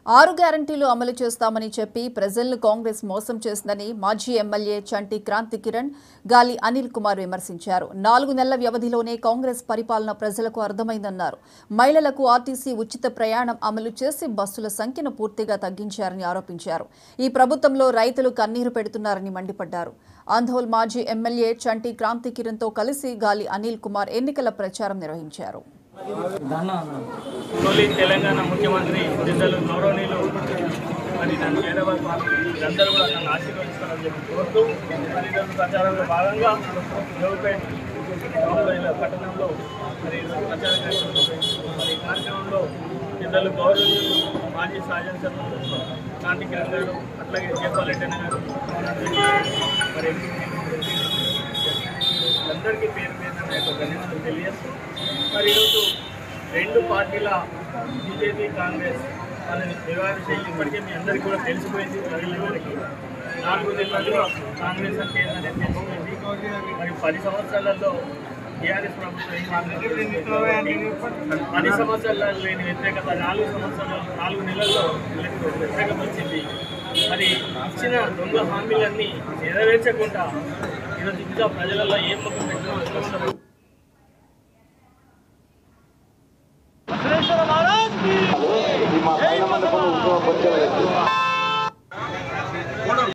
6 గ్యారంటీలు అమలు చేస్తామని చెప్పి ప్రజలను కాంగ్రెస్ మోసం చేసిందని మాజీ ఎమ్మెల్యే చంటి క్రాంతి కిరణ్, గాలి అనిల్ కుమార్ విమర్శించారు. 4 నెలల వ్యవధిలోనే కాంగ్రెస్ పరిపాలన ప్రజలకు అర్థమైందన్నారు. మహిళలకు ఆర్టీసీ ఉచిత ప్రయాణం అమలు చేసి బస్సుల సంఖ్యను పూర్తిగా తగ్గించారని ఆరోపించారు. ఈ ప్రభుత్వంలో రైతులు కన్నీరు పెడుతున్నారని మండిపడ్డారు. ఆందోళ్ మాజీ ఎమ్మెల్యే చంటి క్రాంతి కిరణ్తో కలిసి గాలి అనిల్ కుమార్ ఎన్నికల ప్రచారం నిర్వహించారు. తెలంగాణ ముఖ్యమంత్రి పెద్దలు గౌరవనీయులు మరి నన్ను హైదరాబాద్ అందరూ కూడా నన్ను ఆశీర్వదిస్తారని చెప్పి కోరుతూ మరి ప్రచారంలో భాగంగా జోగుపేట పట్టణంలో మరి ప్రచారం మరి కార్యక్రమంలో పెద్దలు గౌరవనీయులు మాజీ శాసనసభ్యులు క్రాంతి కిరణ్ గారు, అట్లాగే జయపాలరెడ్డి గారు, మరి అందరికీ పేరు పేరున నా యొక్క ధన్యవాదాలు తెలియజేస్తూ మరి ఈరోజు రెండు పార్టీల బీజేపీ కాంగ్రెస్ వాళ్ళని వ్యవహార శైలి ఇప్పటికే మీ అందరికీ కూడా తెలిసిపోయింది. ప్రజలందరికీ 4 నెలల్లో కాంగ్రెస్ అంటే ఏంటనేది తెలిసిపోయింది. మరి 10 సంవత్సరాలలో టీఆర్ఎస్ ప్రభుత్వం 10 సంవత్సరాలు లేని వ్యతిరేకత 4 నెలల్లో వ్యతిరేకత వచ్చింది. మరి ఇచ్చిన దొంగ హామీలన్నీ నెరవేర్చకుండా ఈరోజు ఇంకా ప్రజలలో ఏం ముఖం పెట్టడం